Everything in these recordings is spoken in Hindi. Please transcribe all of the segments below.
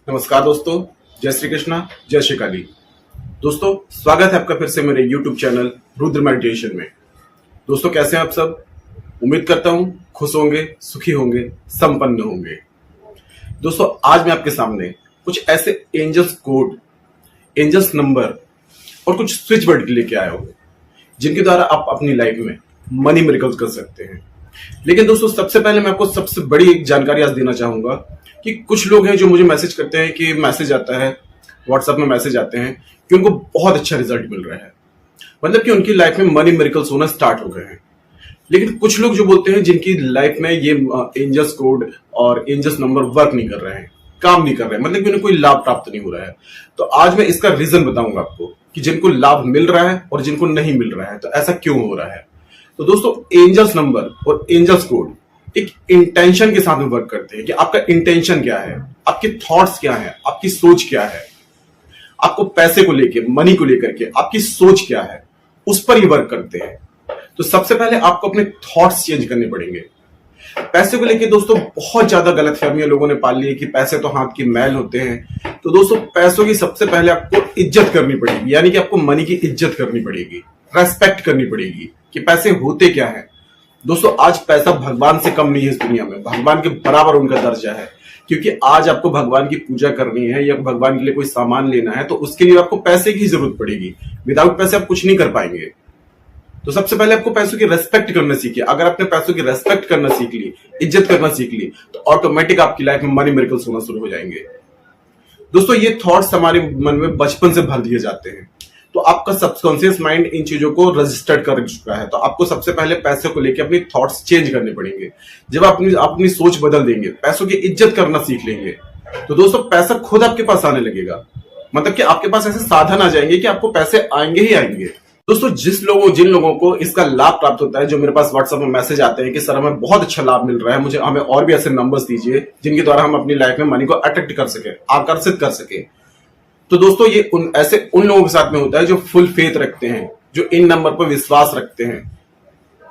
नमस्कार दोस्तों, जय श्री कृष्णा, जय श्री काली। दोस्तों, स्वागत है आपका फिर से मेरे YouTube चैनल रुद्र मेडिटेशन में। दोस्तों, कैसे हैं आप सब? उम्मीद करता हूं खुश होंगे, सुखी होंगे, संपन्न होंगे। दोस्तों, आज मैं आपके सामने कुछ ऐसे एंजल्स कोड, एंजल्स नंबर और कुछ स्विच वर्ड लेके आया हूं जिनके द्वारा आप अपनी लाइफ में मनी मिरेकल्स कर सकते हैं। लेकिन दोस्तों, सबसे पहले मैं आपको सबसे बड़ी एक जानकारी आज देना चाहूंगा कि कुछ लोग हैं जो मुझे मैसेज करते हैं कि मैसेज आता है, व्हाट्सएप में मैसेज आते हैं कि उनको बहुत अच्छा रिजल्ट मिल रहा है, मतलब कि उनकी लाइफ में मनी मिरेकल्स होना स्टार्ट हो गए हैं। लेकिन कुछ लोग जो बोलते हैं जिनकी लाइफ में ये एंजल्स कोड और एंजल्स नंबर वर्क नहीं कर रहे हैं, काम नहीं कर रहे हैं, मतलब कि उन्हें कोई लाभ प्राप्त नहीं हो रहा है। तो आज मैं इसका रीजन बताऊंगा आपको कि जिनको लाभ मिल रहा है और जिनको नहीं मिल रहा है, तो ऐसा क्यों हो रहा है। तो दोस्तों, एंजल्स नंबर और एंजल्स कोड एक इंटेंशन के साथ में वर्क करते हैं कि आपका इंटेंशन क्या है, आपके थॉट्स क्या है, आपकी सोच क्या है, आपको पैसे को लेके, मनी को लेकर के आपकी सोच क्या है, उस पर ही वर्क करते हैं। तो सबसे पहले आपको अपने थॉट्स चेंज करने पड़ेंगे। पैसे को लेके दोस्तों बहुत ज्यादा गलतफहमियां लोगों ने पाल ली है कि पैसे तो हाथ की मैल होते हैं। तो दोस्तों, पैसों की सबसे पहले आपको इज्जत करनी पड़ेगी, यानी कि आपको मनी की इज्जत करनी पड़ेगी, रेस्पेक्ट करनी पड़ेगी कि पैसे होते क्या है। दोस्तों, आज पैसा भगवान से कम नहीं है इस दुनिया में, भगवान के बराबर उनका दर्जा है। क्योंकि आज आपको भगवान की पूजा करनी है या भगवान के लिए कोई सामान लेना है, तो उसके लिए आपको पैसे की जरूरत पड़ेगी। विदाउट पैसे आप कुछ नहीं कर पाएंगे। तो सबसे पहले आपको पैसों की रेस्पेक्ट करना सीखिए। अगर आपने पैसों की रेस्पेक्ट करना सीख ली, इज्जत करना सीख ली, तो ऑटोमेटिक आपकी लाइफ में मनी मिरेकल्स होना शुरू हो जाएंगे। दोस्तों, ये थॉट्स हमारे मन में बचपन से भर दिए जाते हैं, तो आपका सबकॉन्शियस माइंड इन चीजों को रजिस्टर्ड कर चुका है। तो आपको सबसे पहले पैसे को लेकर अपनी थॉट्स चेंज करने पड़ेंगे। जब आप अपनी सोच बदल देंगे, पैसों की इज्जत करना सीख लेंगे, तो दोस्तों पैसा खुद आपके पास आने लगेगा। मतलब कि आपके पास ऐसे साधन आ जाएंगे कि आपको पैसे आएंगे ही आएंगे। दोस्तों, जिन लोगों को इसका लाभ प्राप्त होता है, जो मेरे पास व्हाट्सएप में मैसेज आते हैं कि सर हमें बहुत अच्छा लाभ मिल रहा है, हमें और भी ऐसे नंबर्स दीजिए जिनके द्वारा हम अपनी लाइफ में मनी को अट्रैक्ट कर सके, आकर्षित कर सके। तो दोस्तों, ये उन लोगों के साथ में होता है जो फुल फेथ रखते हैं, जो इन नंबर पर विश्वास रखते हैं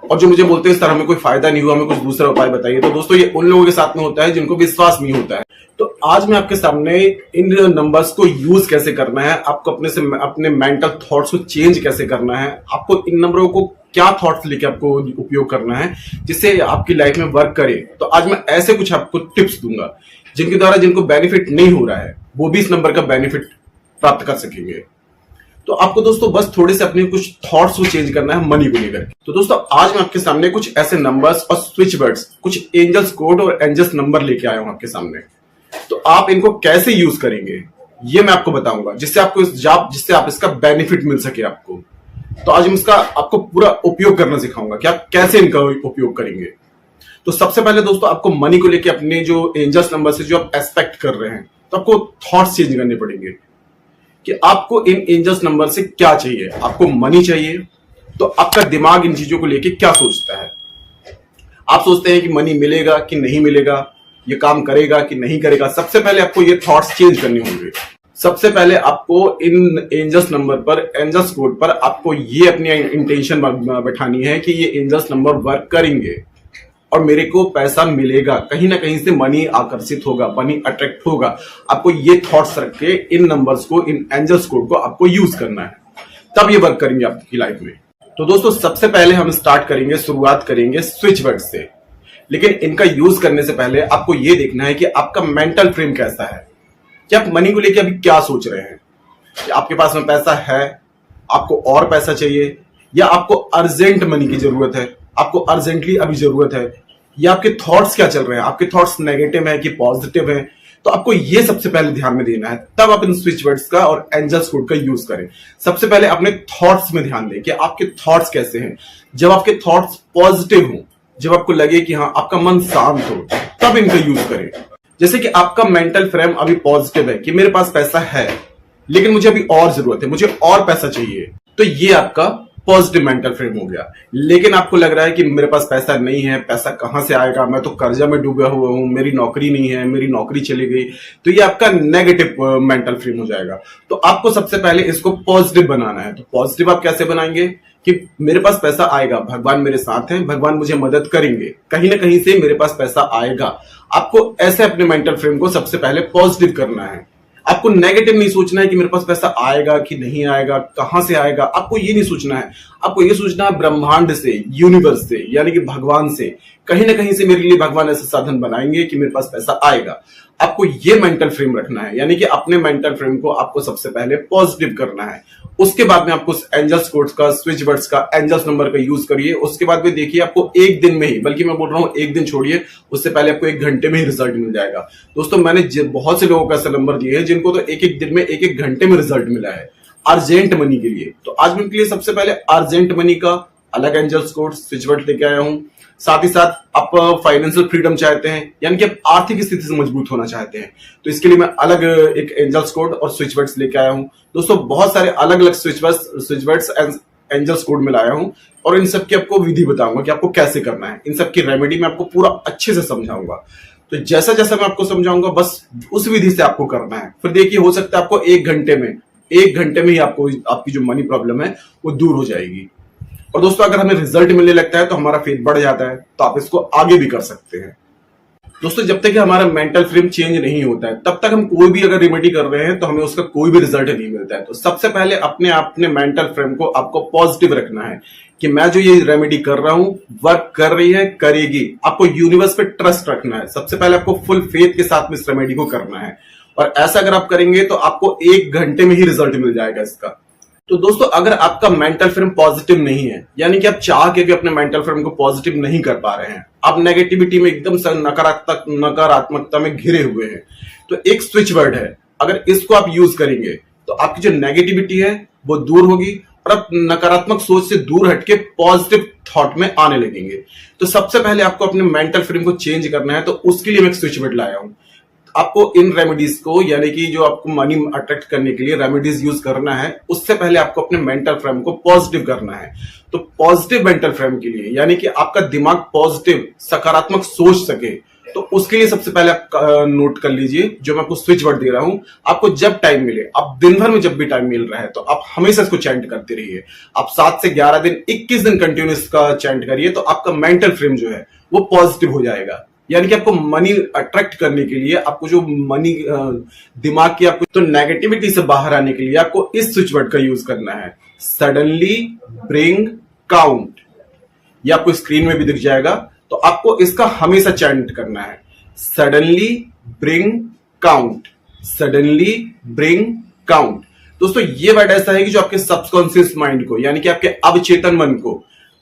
और जो मुझे बोलते हैं सर हमें कोई फायदा नहीं हुआ, हमें कुछ दूसरा उपाय बताइए। तो दोस्तों, ये उन लोगों के साथ में होता है जिनको विश्वास नहीं होता है। तो आज मैं आपके सामने इन नंबर्स को यूज कैसे करना है, आपको अपने मेंटल थॉट्स को चेंज कैसे करना है, आपको इन नंबरों को क्या थॉट्स लेके आपको उपयोग करना है जिससे आपकी लाइफ में वर्क करे। तो आज मैं ऐसे कुछ आपको टिप्स दूंगा जिनके द्वारा जिनको बेनिफिट नहीं हो रहा है वो भी इस नंबर का बेनिफिट प्राप्त कर सकेंगे। तो आपको दोस्तों बस थोड़े से अपने कुछ थॉट्स को चेंज करना है मनी को लेकर। तो दोस्तों, आज मैं आपके सामने कुछ ऐसे नंबर्स और स्विच वर्ड्स, कुछ एंजल्स कोड और एंजल्स नंबर लेके आया हूं आपके सामने। तो आप इनको कैसे यूज करेंगे ये मैं आपको बताऊंगा, जिससे आप इसका बेनिफिट मिल सके आपको। तो आज हम इसका आपको पूरा उपयोग करना सिखाऊंगा कि आप कैसे इनका उपयोग करेंगे। तो सबसे पहले दोस्तों, आपको मनी को लेकर अपने जो एंजल्स नंबर से जो आप एक्सपेक्ट कर रहे हैं, तो आपको थॉट्स चेंज करने पड़ेंगे कि आपको इन एंजल्स नंबर से क्या चाहिए। आपको मनी चाहिए, तो आपका दिमाग इन चीजों को लेके क्या सोचता है। आप सोचते हैं कि मनी मिलेगा कि नहीं मिलेगा, ये काम करेगा कि नहीं करेगा। सबसे पहले आपको ये थॉट्स चेंज करने होंगे। सबसे पहले आपको इन एंजल्स नंबर पर, एंजल्स कोड पर आपको ये अपनी इंटेंशन बैठानी है कि ये एंजल्स नंबर वर्क करेंगे और मेरे को पैसा मिलेगा, कहीं ना कहीं से मनी आकर्षित होगा, मनी अट्रैक्ट होगा। आपको ये थॉट्स रख के इन नंबर्स को, इन एंजल्स कोड को आपको यूज करना है, तब ये वर्क करेंगे आपकी लाइफ में। तो दोस्तों, सबसे पहले हम शुरुआत करेंगे स्विच वर्ड से। लेकिन इनका यूज करने से पहले आपको ये देखना है कि आपका मेंटल फ्रेम कैसा है, कि आप मनी को लेकर अभी क्या सोच रहे हैं, कि आपके पास में पैसा है, आपको और पैसा चाहिए, या आपको अर्जेंट मनी की जरूरत है, आपको अर्जेंटली अभी जरूरत है, या आपके थॉट्स क्या चल रहे हैं, आपके थॉट्स नेगेटिव है कि पॉजिटिव है। तो आपको ये सबसे पहले ध्यान में देना है, तब आप इन स्विच वर्ड्स का और एंजल्स कोड का यूज करें। सबसे पहले अपने थॉट्स में ध्यान दें कि आपके थॉट्स कैसे हैं। जब आपके थॉट्स पॉजिटिव हों, जब आपको लगे कि हाँ आपका मन शांत हो, तब इनका यूज करें। जैसे कि आपका मेंटल फ्रेम अभी पॉजिटिव है कि मेरे पास पैसा है, लेकिन मुझे अभी और जरूरत है, मुझे और पैसा चाहिए, तो ये आपका पॉजिटिव मेंटल फ्रेम हो गया। लेकिन आपको लग रहा है कि मेरे पास पैसा नहीं है, पैसा कहां से आएगा, मैं तो कर्जा में डूबा हुआ हूं, मेरी नौकरी नहीं है, मेरी नौकरी चली गई, तो ये आपका नेगेटिव मेंटल फ्रेम हो जाएगा। तो आपको सबसे पहले इसको पॉजिटिव बनाना है। तो पॉजिटिव आप कैसे बनाएंगे कि मेरे पास पैसा आएगा, भगवान मेरे साथ हैं, भगवान मुझे मदद करेंगे, कहीं ना कहीं से मेरे पास पैसा आएगा। आपको ऐसे अपने मेंटल फ्रेम को सबसे पहले पॉजिटिव करना है। आपको नेगेटिव नहीं सोचना है कि मेरे पास पैसा आएगा कि नहीं आएगा, कहां से आएगा, आपको ये नहीं सोचना है। आपको ये सोचना है ब्रह्मांड से, यूनिवर्स से, यानी कि भगवान से, कहीं ना कहीं से मेरे लिए भगवान ऐसे साधन बनाएंगे कि मेरे पास पैसा आएगा। आपको ये मेंटल फ्रेम रखना है, यानी कि अपने मेंटल फ्रेम को आपको सबसे पहले पॉजिटिव करना है। उसके बाद में आपको एंजल्स कोड्स का, स्विच वर्ड्स का, एंजल्स नंबर का यूज करिए। उसके बाद में देखिए आपको एक दिन में ही, बल्कि मैं बोल रहा हूं एक दिन छोड़िए, उससे पहले आपको 1 घंटे में ही रिजल्ट मिल जाएगा। दोस्तों मैंने बहुत से लोगों का ऐसा नंबर दिए हैं जिनको तो एक दिन में 1 घंटे में रिजल्ट मिला है अर्जेंट मनी के लिए। तो आज मैं उनके लिए सबसे पहले अर्जेंट मनी का अलग एंजल्स कोड, स्विच वर्ड लेके आया हूं। साथ ही साथ आप फाइनेंशियल फ्रीडम चाहते हैं, यानी कि आप आर्थिक स्थिति से मजबूत होना चाहते हैं, तो इसके लिए मैं अलग एक एंजल्स कोड और स्विच वर्ड्स लेके आया हूं। दोस्तों बहुत सारे अलग अलग स्विच वर्ड्स एंजल्स कोड में लाया हूं और इन सब की आपको विधि बताऊंगा कि आपको कैसे करना है। इन सब की रेमेडी मैं आपको पूरा अच्छे से समझाऊंगा। तो जैसा जैसा मैं आपको समझाऊंगा बस उस विधि से आपको करना है। फिर देखिए हो सकता है आपको 1 घंटे में ही आपको आपकी जो मनी प्रॉब्लम है वो दूर हो जाएगी। और दोस्तों अगर हमें रिजल्ट मिलने लगता है तो हमारा फेथ बढ़ जाता है, तो आप इसको आगे भी कर सकते हैं। दोस्तों जब तक कि हमारा मेंटल फ्रेम चेंज नहीं होता है तब तक हम कोई भी अगर रेमेडी कर रहे हैं तो हमें उसका कोई भी रिजल्ट नहीं मिलता है। तो सबसे पहले अपने मेंटल फ्रेम को आपको पॉजिटिव रखना है कि मैं जो ये रेमेडी कर रहा हूं वर्क कर रही है, करेगी। आपको यूनिवर्स पे ट्रस्ट रखना है। सबसे पहले आपको फुल फेथ के साथ में इस रेमेडी को करना है और ऐसा अगर आप करेंगे तो आपको 1 घंटे में ही रिजल्ट मिल जाएगा इसका। तो दोस्तों अगर आपका मेंटल फ्रेम पॉजिटिव नहीं है, यानी कि आप चाह के भी अपने मेंटल फ्रेम को पॉजिटिव नहीं कर पा रहे हैं, आप नेगेटिविटी में एकदम नकारात्मकता में घिरे हुए हैं, तो एक स्विच वर्ड है, अगर इसको आप यूज करेंगे तो आपकी जो नेगेटिविटी है वो दूर होगी और आप नकारात्मक सोच से दूर हटके पॉजिटिव थॉट में आने लगेंगे। तो सबसे पहले आपको अपने मेंटल फ्रेम को चेंज करना है, तो उसके लिए मैं एक स्विच वर्ड लाया हूं। आपको इन रेमेडीज को, यानी कि जो आपको मनी अट्रैक्ट करने के लिए रेमेडीज यूज करना है, उससे पहले आपको अपने मेंटल फ्रेम को पॉजिटिव करना है। तो पॉजिटिव मेंटल फ्रेम के लिए, यानी कि आपका दिमाग पॉजिटिव सकारात्मक सोच सके, तो उसके लिए सबसे पहले आप नोट कर लीजिए जो मैं आपको स्विच वर्ड दे रहा हूं। आपको जब टाइम मिले, आप दिन भर में जब भी टाइम मिल रहा है तो आप हमेशा इसको चैंट करते रहिए। आप 7 से 11 दिन 21 दिन कंटिन्यूस का चैंट करिए, तो आपका मेंटल फ्रेम जो है वो पॉजिटिव हो जाएगा। यानी कि आपको मनी अट्रैक्ट करने के लिए, आपको जो मनी दिमाग की आपको तो नेगेटिविटी से बाहर आने के लिए आपको इस स्विच वर्ड का यूज करना है, सडनली ब्रिंग काउंट। ये आपको स्क्रीन में भी दिख जाएगा, तो आपको इसका हमेशा चैंट करना है, suddenly bring count, suddenly bring count. दोस्तों ये वर्ड ऐसा है कि जो आपके सबकॉन्शियस माइंड को, यानी कि आपके अवचेतन मन को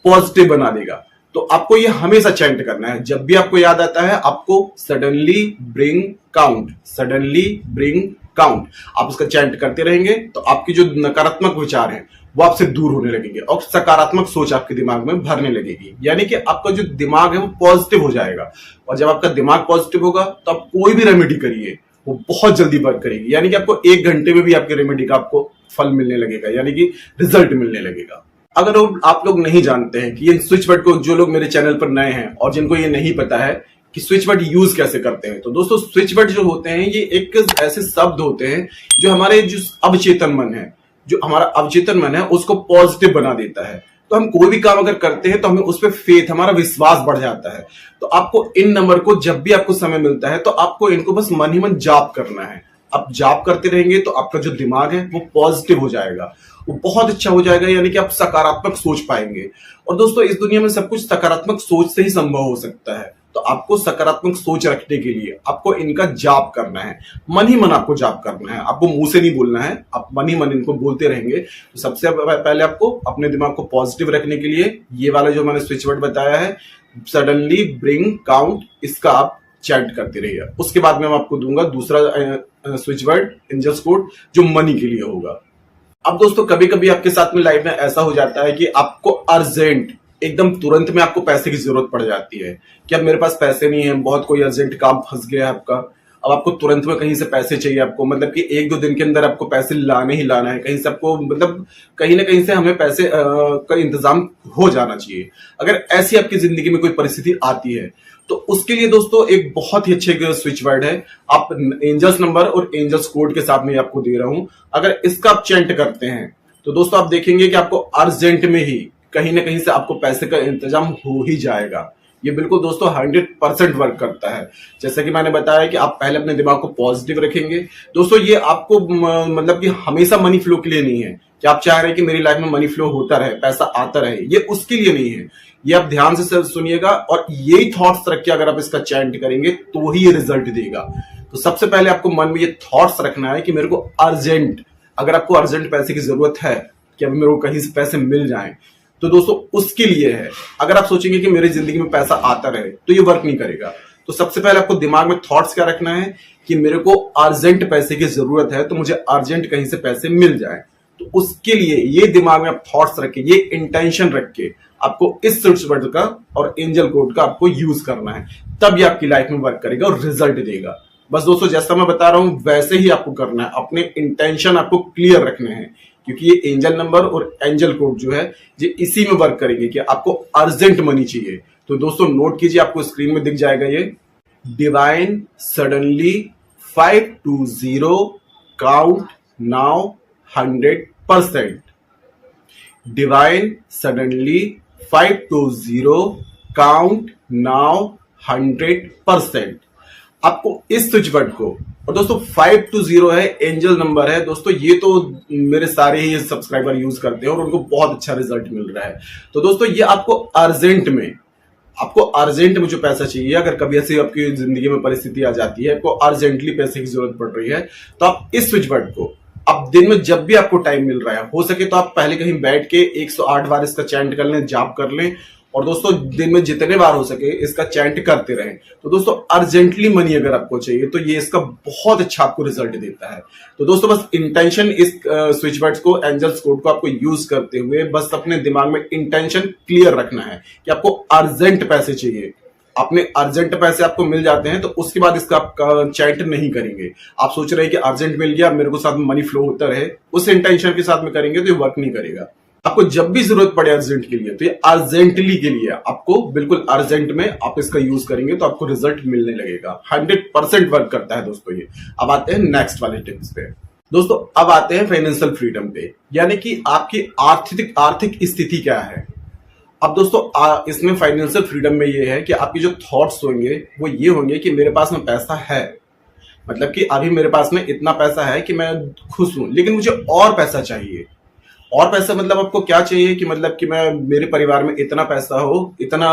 पॉजिटिव बना देगा। तो आपको ये हमेशा चैंट करना है, जब भी आपको याद आता है आपको suddenly bring count, suddenly bring count. आप उसका चैंट करते रहेंगे तो आपकी जो नकारात्मक विचार हैं वो आपसे दूर होने लगेंगे और सकारात्मक सोच आपके दिमाग में भरने लगेगी। यानी कि आपका जो दिमाग है वो पॉजिटिव हो जाएगा, और जब आपका दिमाग पॉजिटिव होगा तो आप कोई भी रेमेडी करिए वो बहुत जल्दी वर्क करेगी। यानी कि आपको 1 घंटे में भी आपकी रेमेडी का आपको फल मिलने लगेगा, यानी कि रिजल्ट मिलने लगेगा। अगर आप लोग नहीं जानते हैं कि ये स्विच वर्ड को, जो लोग मेरे चैनल पर नए हैं और जिनको ये नहीं पता है कि स्विच वर्ड यूज कैसे करते हैं, तो दोस्तों स्विच वर्ड जो होते हैं ये एक ऐसे शब्द होते हैं जो हमारे जो अवचेतन मन है, जो हमारा अवचेतन मन है उसको पॉजिटिव बना देता है। तो हम कोई भी काम अगर करते हैं तो हमें उस पर फेथ, हमारा विश्वास बढ़ जाता है। तो आपको इन नंबर को जब भी आपको समय मिलता है तो आपको इनको बस मन ही मन जाप करना है। आप जाप करते रहेंगे तो आपका जो दिमाग है वो पॉजिटिव हो जाएगा, वो बहुत अच्छा हो जाएगा, यानी कि आप सकारात्मक सोच पाएंगे। और दोस्तों इस दुनिया में सब कुछ सकारात्मक सोच से ही संभव हो सकता है। तो आपको सकारात्मक सोच रखने के लिए आपको इनका जाप करना है, मन ही मन आपको जाप करना है, आपको मुंह से नहीं बोलना है, आप मन ही मन इनको बोलते रहेंगे। तो सबसे पहले आपको अपने दिमाग को पॉजिटिव रखने के लिए ये वाला जो मैंने स्विच वर्ड बताया है, सडनली ब्रिंग काउंट, इसका आप चैंट करते रहिए। उसके बाद में मैं आपको दूंगा दूसरा स्विच वर्ड, एंजल्स कोड, जो मनी के लिए होगा। अब दोस्तों कभी कभी आपके साथ में लाइफ में ऐसा हो जाता है कि आपको अर्जेंट, एकदम तुरंत में आपको पैसे की जरूरत पड़ जाती है कि अब मेरे पास पैसे नहीं है, बहुत कोई अर्जेंट काम फंस गया है आपका, अब आपको तुरंत में कहीं से पैसे चाहिए आपको, मतलब कि 1-2 दिन के अंदर आपको पैसे लाने ही लाना है कहीं से, आपको मतलब कहीं ना कहीं से हमें पैसे का इंतजाम हो जाना चाहिए। अगर ऐसी आपकी जिंदगी में कोई परिस्थिति आती है तो उसके लिए दोस्तों एक बहुत ही अच्छे स्विच वर्ड है, आप एंजल्स नंबर और एंजल्स कोड के साथ में आपको दे रहा हूं। अगर इसका आप चैंट करते हैं तो दोस्तों आप देखेंगे कि आपको अर्जेंट में ही कहीं ना कहीं से आपको पैसे का इंतजाम हो ही जाएगा। ये बिल्कुल दोस्तों 100% वर्क करता है। जैसा कि मैंने बताया कि आप पहले अपने दिमाग को पॉजिटिव रखेंगे। दोस्तों ये आपको मतलब कि हमेशा मनी फ्लो के लिए नहीं है कि आप चाह रहे हैं कि मेरी लाइफ में मनी फ्लो होता रहे, पैसा आता रहे, ये उसके लिए नहीं है। ये आप ध्यान से सुनिएगा और यही थॉट्स रख के अगर आप इसका चैंट करेंगे तो ही ये रिजल्ट देगा। तो सबसे पहले आपको मन में ये थॉट्स रखना है कि मेरे को अर्जेंट, अगर आपको अर्जेंट पैसे की जरूरत है कि अभी मेरे को कहीं से पैसे मिल जाएं, तो दोस्तों उसके लिए है। अगर आप सोचेंगे कि मेरी जिंदगी में पैसा आता रहे तो ये वर्क नहीं करेगा। तो सबसे पहले आपको दिमाग में थॉट्स क्या रखना है कि मेरे को अर्जेंट पैसे की जरूरत है, तो मुझे अर्जेंट कहीं से पैसे मिल जाए। तो उसके लिए ये दिमाग में आप थॉट्स रख के, ये इंटेंशन रख के आपको इस स्विच वर्ड का और एंजल कोड का आपको यूज करना है, तब ये आपकी लाइफ में वर्क करेगा और रिजल्ट देगा। बस दोस्तों जैसा मैं बता रहा हूं वैसे ही आपको करना है, अपने इंटेंशन आपको क्लियर रखने हैं, क्योंकि ये एंजल नंबर और एंजल कोड जो है ये इसी में वर्क करेंगे कि आपको अर्जेंट मनी चाहिए। तो दोस्तों नोट कीजिए, आपको स्क्रीन में दिख जाएगा ये divine suddenly 520 count now 100%। Divine suddenly 520 count now 100%। आपको इस स्विच वर्ड को, और दोस्तों 520 है एंजल नंबर है दोस्तों, ये तो मेरे सारे ही सब्सक्राइबर यूज करते हैं और उनको बहुत अच्छा रिजल्ट मिल रहा है। तो दोस्तों ये आपको अर्जेंट में जो पैसा चाहिए, अगर कभी ऐसी आपकी जिंदगी में परिस्थिति आ जाती है, आपको अर्जेंटली पैसे की जरूरत पड़ रही है, तो आप इस स्विच वर्ड को अब दिन में जब भी आपको टाइम मिल रहा है, हो सके तो आप पहले कहीं बैठ के 108 बार इसका चैंट कर लें, जाप कर लें, और दोस्तों दिन में जितने बार हो सके इसका चैंट करते रहें। तो दोस्तों अर्जेंटली मनी अगर आपको चाहिए तो ये इसका बहुत अच्छा आपको रिजल्ट देता है। तो दोस्तों बस इंटेंशन, इस स्विच वर्ड्स को, एंजल्स कोड को आपको यूज करते हुए बस अपने दिमाग में इंटेंशन क्लियर रखना है कि आपको अर्जेंट पैसे चाहिए। अपने अर्जेंट पैसे आपको मिल जाते हैं तो उसके बाद इसका आप चैंट नहीं करेंगे। आप सोच रहे हैं कि अर्जेंट मिल गया, मेरे को साथ में मनी फ्लो होता रहे, उस इंटेंशन के साथ में करेंगे तो ये वर्क नहीं करेगा। आपको जब भी जरूरत पड़े अर्जेंट के लिए, तो ये अर्जेंटली के लिए आपको बिल्कुल अर्जेंट में आप इसका यूज करेंगे तो आपको रिजल्ट मिलने लगेगा। 100% वर्क करता है दोस्तों ये। अब आते हैं नेक्स्ट वाले टिप्स पे। दोस्तों अब आते हैं फाइनेंशियल फ्रीडम पे, यानी कि आपकी आर्थिक स्थिति क्या है। अब दोस्तों इसमें फाइनेंशियल फ्रीडम में ये है कि आपके जो थॉट्स होंगे वो ये होंगे कि मेरे पास में पैसा है, मतलब कि अभी मेरे पास में इतना पैसा है कि मैं खुश हूं, लेकिन मुझे और पैसा चाहिए। और पैसा मतलब आपको क्या चाहिए कि मतलब कि मैं, मेरे परिवार में इतना पैसा हो, इतना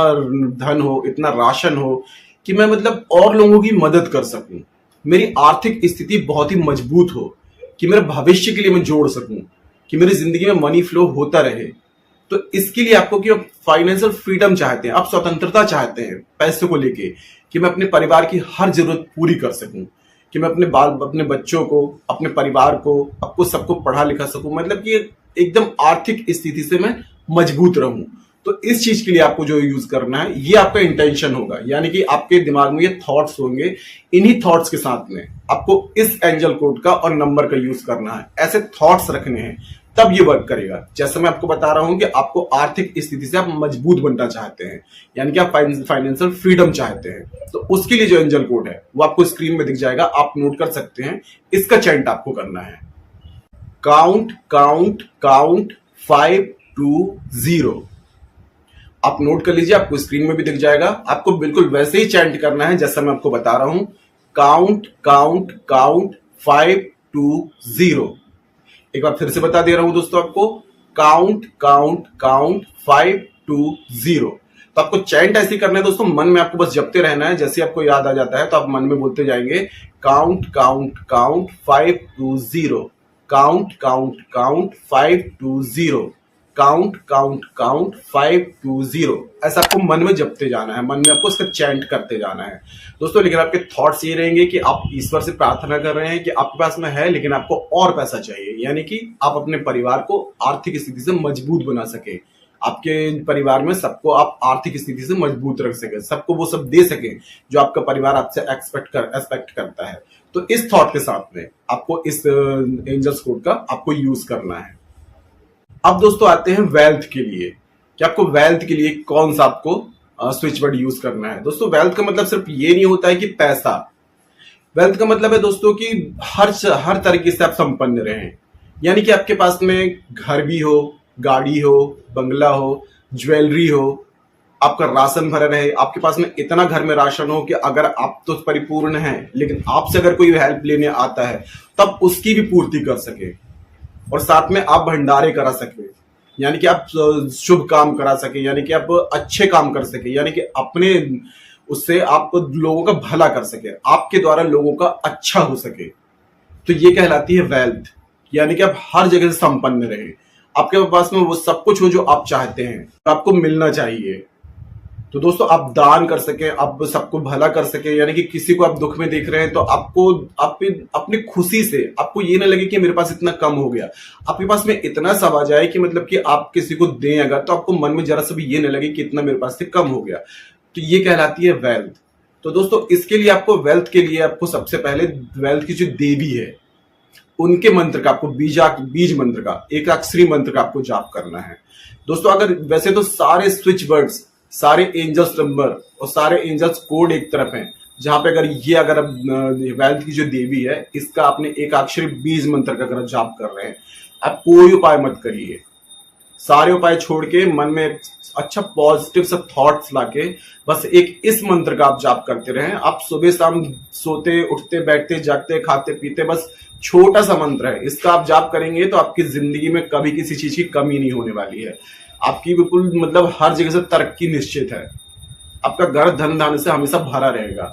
धन हो, इतना राशन हो कि मैं मतलब और लोगों की मदद कर सकूं, मेरी आर्थिक स्थिति बहुत ही मजबूत हो कि मेरे भविष्य के लिए मैं जोड़ सकूं, कि मेरी जिंदगी में मनी फ्लो होता रहे। तो इसके लिए आपको कि फाइनेंशियल फ्रीडम चाहते हैं, आप स्वतंत्रता चाहते हैं पैसे को लेके, कि मैं अपने परिवार की हर जरूरत पूरी कर सकूं, कि मैं अपने बच्चों को, अपने परिवार को, आपको सबको पढ़ा लिखा सकूं, मतलब कि एकदम आर्थिक स्थिति से मैं मजबूत रहूं। तो इस चीज के लिए आपको जो यूज करना है ये आपका इंटेंशन होगा, यानी कि आपके दिमाग में ये थॉट्स होंगे। इन्हीं थॉट्स के साथ में आपको इस एंजल कोड का और नंबर का यूज करना है, ऐसे थॉट्स रखने हैं, तब ये वर्क करेगा। जैसे मैं आपको बता रहा हूं कि आपको आर्थिक स्थिति से आप मजबूत बनना चाहते हैं, यानी कि आप फाइनेंशियल फ्रीडम चाहते हैं, तो उसके लिए जो एंजल कोड है वो आपको स्क्रीन में दिख जाएगा, आप नोट कर सकते हैं। इसका चैंट आपको करना है काउंट काउंट काउंट 520। आप नोट कर लीजिए, आपको स्क्रीन में भी दिख जाएगा। आपको बिल्कुल वैसे ही चैंट करना है जैसा मैं आपको बता रहा हूं, काउंट काउंट काउंट 520। एक बार फिर से बता दे रहा हूं दोस्तों आपको, काउंट काउंट काउंट 520। तो आपको चैंट ऐसे करना है दोस्तों, मन में आपको बस जपते रहना है। जैसे आपको याद आ जाता है तो आप मन में बोलते जाएंगे count count count 520, count count count 520, count count count 520। ऐसा आपको मन में जपते जाना है, मन में आपको इसका चैंट करते जाना है दोस्तों। लेकिन आपके थॉट्स ये रहेंगे कि आप ईश्वर से प्रार्थना कर रहे हैं कि आपके पास में है लेकिन आपको और पैसा चाहिए, यानी कि आप अपने परिवार को आर्थिक स्थिति से मजबूत बना सके, आपके परिवार में सबको आप आर्थिक स्थिति से मजबूत रख सके, सबको वो सब दे सके जो आपका परिवार आपसे एक्सपेक्ट करता है। तो इस थॉट के साथ में आपको इस एंजल्स कोड का आपको यूज करना है। अब दोस्तों आते हैं वेल्थ के लिए, कि आपको वेल्थ के लिए कौन सा आपको स्विच वर्ड यूज करना है। दोस्तों वेल्थ का मतलब सिर्फ ये नहीं होता है कि पैसा, वेल्थ का मतलब है दोस्तों कि हर तरीके से आप संपन्न रहें, यानी कि आपके पास में घर भी हो, गाड़ी हो, बंगला हो, ज्वेलरी हो, आपका राशन भरा रहे, आपके पास में इतना घर में राशन हो कि अगर आप तो परिपूर्ण हैं, लेकिन आपसे अगर कोई हेल्प लेने आता है तब उसकी भी पूर्ति कर सके, और साथ में आप भंडारे करा सके, यानी कि आप शुभ काम करा सके, यानी कि आप अच्छे काम कर सके, यानी कि अपने उससे आप लोगों का भला कर सके, आपके द्वारा लोगों का अच्छा हो सके, तो ये कहलाती है वेल्थ। यानी कि आप हर जगह से संपन्न रहे, आपके पास में वो सब कुछ हो जो आप चाहते हैं, तो आपको मिलना चाहिए। तो दोस्तों आप दान कर सके, आप सबको भला कर सके, यानी कि किसी को आप दुख में देख रहे हैं तो आपको अपनी खुशी से आपको ये ना लगे कि मेरे पास इतना कम हो गया, आपके पास में इतना सब आ जाए कि मतलब कि आप किसी को दें अगर, तो आपको मन में जरा सा भी ये ना लगे कि इतना मेरे पास से कम हो गया, तो ये कहलाती है वेल्थ। तो दोस्तों इसके लिए आपको वेल्थ के लिए आपको सबसे पहले वेल्थ की जो देवी है उनके मंत्र का, आपको बीज मंत्र का, एक अक्षरी मंत्र का आपको जाप करना है। दोस्तों अगर वैसे तो सारे स्विच वर्ड्स, सारे एंजल्स नंबर और सारे एंजल्स कोड एक तरफ हैं, जहां पे अगर वेल्थ की जो देवी है इसका आपने एक अक्षरी बीज मंत्र का अगर जाप कर रहे हैं, आप कोई उपाय मत करिए, सारे उपाय छोड़ के मन में अच्छा पॉजिटिव सा थॉट्स लाके बस एक इस मंत्र का आप जाप करते रहें। आप सुबह शाम सोते उठते बैठते जागते खाते पीते, बस छोटा सा मंत्र है, इसका आप जाप करेंगे तो आपकी जिंदगी में कभी किसी चीज की कमी नहीं होने वाली है, आपकी बिल्कुल मतलब हर जगह से तरक्की निश्चित है, आपका घर धन धान्य से हमेशा भरा रहेगा।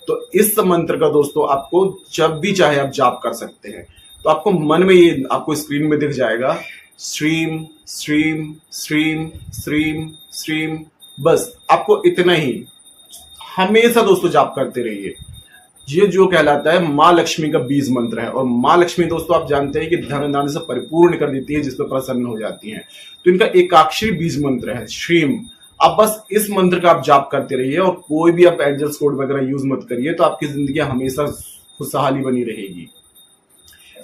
तो इस मंत्र का दोस्तों आपको जब भी चाहे आप जाप कर सकते हैं। तो आपको मन में ये आपको स्क्रीन में दिख जाएगा, श्रीम श्रीम श्रीम श्रीम श्रीम, बस आपको इतना ही हमेशा दोस्तों जाप करते रहिए। ये जो कहलाता है माँ लक्ष्मी का बीज मंत्र है, और माँ लक्ष्मी दोस्तों आप जानते हैं कि धन दान से परिपूर्ण कर देती है, जिसपे प्रसन्न हो जाती हैं। तो इनका एकाक्षरी बीज मंत्र है श्रीम। आप बस इस मंत्र का आप जाप करते रहिए, और कोई भी आप एंजल्स कोड वगैरह यूज मत करिए, तो आपकी जिंदगी हमेशा खुशहाली बनी रहेगी।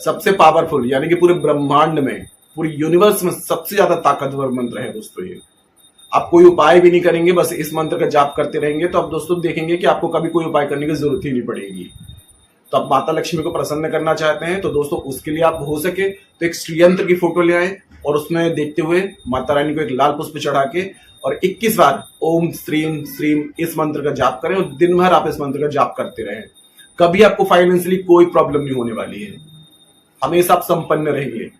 सबसे पावरफुल यानी कि पूरे ब्रह्मांड में, पूरे यूनिवर्स में सबसे ज्यादा ताकतवर मंत्र है दोस्तों ये। आप कोई उपाय भी नहीं करेंगे, बस इस मंत्र का जाप करते रहेंगे, तो आप दोस्तों देखेंगे कि आपको कभी कोई उपाय करने की जरूरत ही नहीं पड़ेगी। तो आप माता लक्ष्मी को प्रसन्न करना चाहते हैं, तो दोस्तों उसके लिए आप हो सके तो एक श्रीयंत्र की फोटो ले आए, और उसमें देखते हुए माता रानी को एक लाल पुष्प चढ़ा के और 21 बार ओम श्रीम श्रीम इस मंत्र का जाप करें, और दिन भर आप इस मंत्र का जाप करते रहें। कभी आपको फाइनेंशियली कोई प्रॉब्लम नहीं होने वाली है, हमेशा आप संपन्न रहेंगे।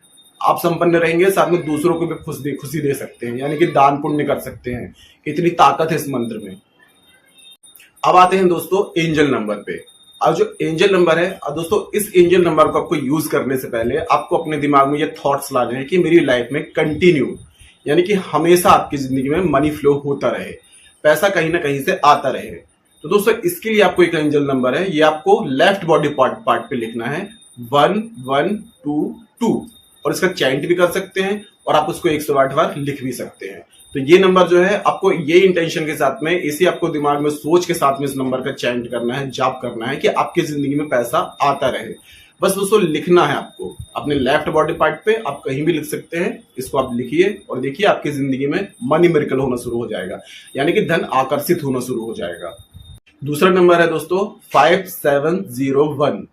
आप संपन्न रहेंगे, साथ में दूसरों को भी खुशी दे सकते हैं, यानी कि दान पुण्य कर सकते हैं, इतनी ताकत है इस मंत्र में। अब आते हैं दोस्तों एंजल नंबर पे। अब जो एंजल नंबर है दोस्तों, इस एंजल नंबर को आपको यूज करने से पहले आपको अपने दिमाग में ये थॉट्स लाने हैं कि मेरी लाइफ में कंटिन्यू, यानी कि हमेशा आपकी जिंदगी में मनी फ्लो होता रहे, पैसा कहीं ना कहीं से आता रहे। तो दोस्तों इसके लिए आपको एक एंजल नंबर है, ये आपको लेफ्ट बॉडी पार्ट पे लिखना है 1122, और इसका चैंट भी कर सकते हैं, और आप उसको 108 बार लिख भी सकते हैं। तो ये नंबर जो है आपको ये इंटेंशन के साथ में, इसी आपको दिमाग में सोच के साथ में इस नंबर का चैंट करना है, जाप करना है कि आपकी जिंदगी में पैसा आता रहे। बस दोस्तों लिखना है आपको अपने लेफ्ट बॉडी पार्ट पे, आप कहीं भी लिख सकते हैं, इसको आप लिखिए और देखिए आपकी जिंदगी में मनी मिरेकल होना शुरू हो जाएगा, यानी कि धन आकर्षित होना शुरू हो जाएगा। दूसरा नंबर है दोस्तों 5701।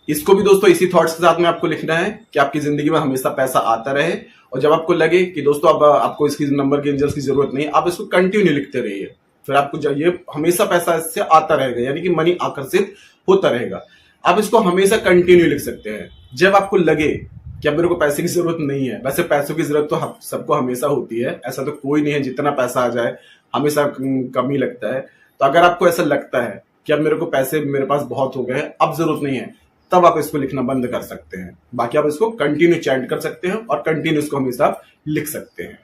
इसको भी दोस्तों इसी थॉट्स के साथ में आपको लिखना है कि आपकी जिंदगी में हमेशा पैसा आता रहे, और जब आपको लगे कि दोस्तों अब आपको इसकी नंबर के एंजल्स की जरूरत नहीं, आप इसको कंटिन्यू लिखते रहिए, फिर आपको जब ये हमेशा पैसा इससे आता रहेगा, यानी कि मनी आकर्षित होता रहेगा। आप इसको हमेशा कंटिन्यू लिख सकते हैं। जब आपको लगे कि अब मेरे को पैसे की जरूरत नहीं है, वैसे पैसों की जरूरत तो सबको हमेशा होती है, ऐसा तो कोई नहीं है जितना पैसा आ जाए हमेशा कम ही लगता है। तो अगर आपको ऐसा लगता है कि अब मेरे को पैसे मेरे पास बहुत हो गए, अब जरूरत नहीं है, तब आप इसको लिखना बंद कर सकते हैं। बाकी आप इसको कंटिन्यू चैंट कर सकते हैं और कंटिन्यू इसको हमेशा लिख सकते हैं।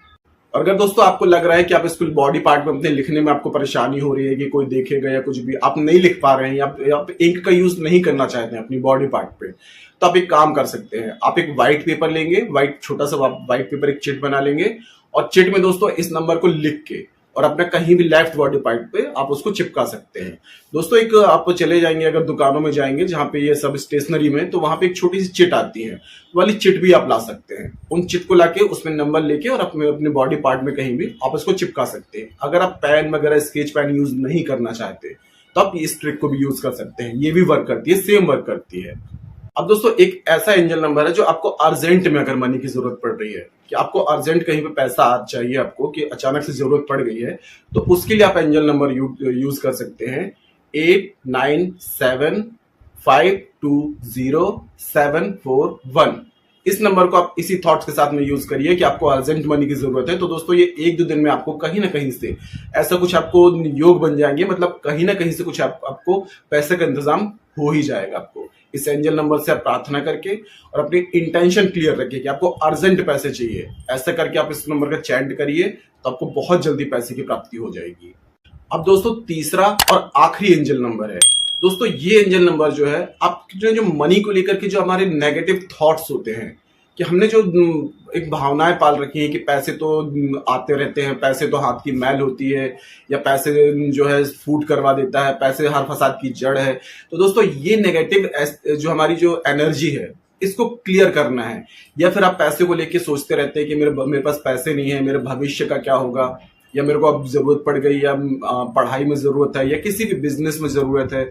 और अगर दोस्तों आपको लग रहा है कि आप इसको बॉडी पार्ट में अपने लिखने में आपको परेशानी हो रही है कि कोई देखेगा या कुछ भी, आप नहीं लिख पा रहे हैं, या आप इंक का यूज नहीं करना चाहते हैं अपनी बॉडी पार्ट पे, तो आप एक काम कर सकते हैं। आप एक व्हाइट पेपर लेंगे, छोटा सा व्हाइट पेपर एक चिट बना लेंगे, और चिट में दोस्तों इस नंबर को लिख के और अपना कहीं भी लेफ्ट बॉडी पार्ट पे आप उसको चिपका सकते हैं। दोस्तों एक आप चले जाएंगे, अगर दुकानों में जाएंगे जहां पे ये सब स्टेशनरी में, तो वहां पे एक छोटी सी चिट आती है, वाली चिट भी आप ला सकते हैं। उन चिट को लाके उसमें नंबर लेके और अपने बॉडी पार्ट में कहीं भी आप इसको चिपका सकते हैं। अगर आप पेन वगैरह स्केच पेन यूज नहीं करना चाहते तो आप इस ट्रिक को भी यूज कर सकते हैं, ये भी वर्क करती है, सेम वर्क करती है। अब दोस्तों एक ऐसा एंजल नंबर है जो आपको अर्जेंट में अगर मनी की जरूरत पड़ रही है, कि आपको अर्जेंट कहीं पे पैसा चाहिए आपको, कि अचानक से जरूरत पड़ गई है, तो उसके लिए आप एंजल नंबर यूज कर सकते हैं 8975200741। इस नंबर को आप इसी थॉट्स के साथ में यूज करिए कि आपको अर्जेंट मनी की जरूरत है। तो दोस्तों ये एक दो दिन में आपको कहीं ना कहीं से ऐसा कुछ आपको योग बन जाएंगे, मतलब कहीं ना कहीं से कुछ आपको पैसे का इंतजाम हो ही जाएगा। आपको इस एंजल नंबर से आप प्रार्थना करके और अपनी इंटेंशन क्लियर रखिए कि आपको अर्जेंट पैसे चाहिए, ऐसा करके आप इस नंबर का चैंट करिए तो आपको बहुत जल्दी पैसे की प्राप्ति हो जाएगी। अब दोस्तों तीसरा और आखिरी एंजल नंबर है। दोस्तों ये एंजल नंबर जो है, आपके जो मनी को लेकर के जो हमारे नेगेटिव थॉट्स होते हैं, कि हमने जो एक भावनाएं पाल रखी हैं कि पैसे तो आते रहते हैं, पैसे तो हाथ की मैल होती है, या पैसे जो है फूट करवा देता है, पैसे हर फसाद की जड़ है। तो दोस्तों ये नेगेटिव जो हमारी जो एनर्जी है, इसको क्लियर करना है। या फिर आप पैसे को लेके सोचते रहते हैं कि मेरे पास पैसे नहीं है, मेरे भविष्य का क्या होगा, या मेरे को अब जरूरत पड़ गई, या पढ़ाई में जरूरत है, या किसी भी बिजनेस में जरूरत है।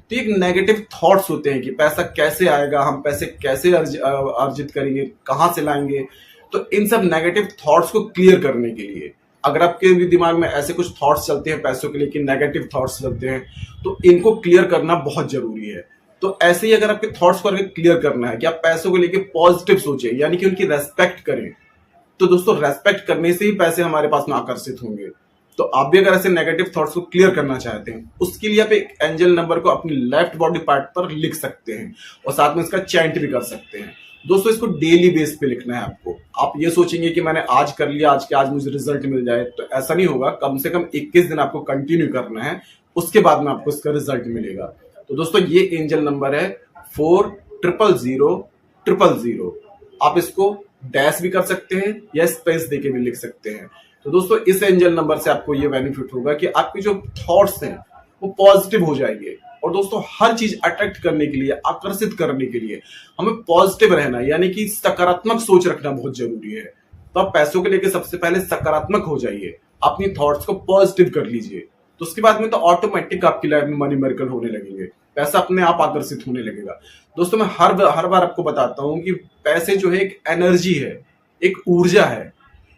तो एक नेगेटिव थॉट्स होते हैं कि पैसा कैसे आएगा, हम पैसे कैसे अर्जित करेंगे, कहाँ से लाएंगे। तो इन सब नेगेटिव थॉट्स को क्लियर करने के लिए, अगर आपके भी दिमाग में ऐसे कुछ थॉट्स चलते हैं पैसों के लिए कि नेगेटिव थॉट्स चलते हैं, तो इनको क्लियर करना बहुत जरूरी है। तो ऐसे ही अगर आपके थॉट्स को क्लियर करना है कि आप पैसों को लेकर पॉजिटिव सोचें, यानी कि उनकी रेस्पेक्ट करें, तो दोस्तों रेस्पेक्ट करने से ही पैसे हमारे पास में आकर्षित होंगे। तो आप भी अगर ऐसे नेगेटिव थॉट्स को क्लियर करना चाहते हैं, उसके लिए आप एक एंजल नंबर को अपनी लेफ्ट बॉडी पार्ट पर लिख सकते हैं और साथ में इसका चैंट भी कर सकते हैं। दोस्तों इसको डेली बेस पे लिखना है आपको। आप ये सोचेंगे कि मैंने आज कर लिया, आज मुझे रिजल्ट मिल जाए, तो ऐसा नहीं होगा। कम से कम 21 दिन आपको कंटिन्यू करना है, उसके बाद में आपको इसका रिजल्ट मिलेगा। तो दोस्तों ये एंजल नंबर है 400000। आप इसको डैश भी कर सकते हैं या स्पेस देके भी लिख सकते हैं। तो दोस्तों इस एंजल नंबर से आपको ये बेनिफिट होगा कि आपके जो थॉट्स हैं वो पॉजिटिव हो जाएंगे। और दोस्तों हर चीज अट्रैक्ट करने के लिए, आकर्षित करने के लिए हमें पॉजिटिव रहना, यानी कि सकारात्मक सोच रखना बहुत जरूरी है। तो आप पैसों के लेके सबसे पहले सकारात्मक हो जाइए, अपनी थॉट्स को पॉजिटिव कर लीजिए, तो उसके बाद में तो ऑटोमेटिक आपकी लाइफ में मनी मिरेकल होने लगेंगे, पैसा अपने आप आकर्षित होने लगेगा। दोस्तों मैं हर बार आपको बताता हूं कि पैसे जो है एक एनर्जी है, एक ऊर्जा है,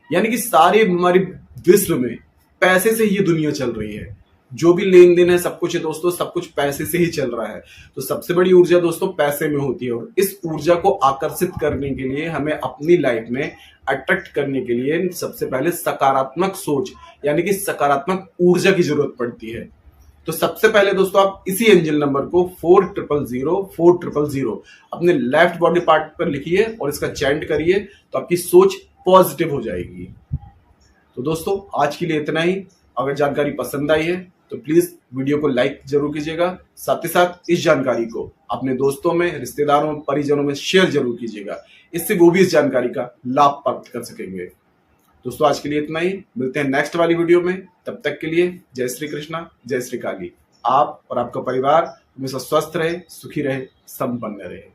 यानी कि सारी हमारी विश्व में पैसे से ही ये दुनिया चल रही है। जो भी लेन देन है सब कुछ है दोस्तों, सब कुछ पैसे से ही चल रहा है। तो सबसे बड़ी ऊर्जा दोस्तों पैसे में होती है, और इस ऊर्जा को आकर्षित करने के लिए हमें अपनी लाइफ में अट्रैक्ट करने के लिए सबसे पहले सकारात्मक सोच, यानी कि सकारात्मक ऊर्जा की जरूरत पड़ती है। तो सबसे पहले दोस्तों आप इसी एंजल नंबर को 400000 अपने लेफ्ट बॉडी पार्ट पर लिखिए और इसका चैंट करिए, तो आपकी सोच पॉजिटिव हो जाएगी। तो दोस्तों आज के लिए इतना ही। अगर जानकारी पसंद आई है तो प्लीज वीडियो को लाइक जरूर कीजिएगा, साथ ही साथ इस जानकारी को अपने दोस्तों में, रिश्तेदारों, परिजनों में शेयर जरूर कीजिएगा, इससे वो भी इस जानकारी का लाभ प्राप्त कर सकेंगे। दोस्तों आज के लिए इतना ही, मिलते हैं नेक्स्ट वाली वीडियो में। तब तक के लिए जय श्री कृष्णा, जय श्री काली। आप और आपका परिवार हमेशा स्वस्थ रहे, सुखी रहे, संपन्न रहे।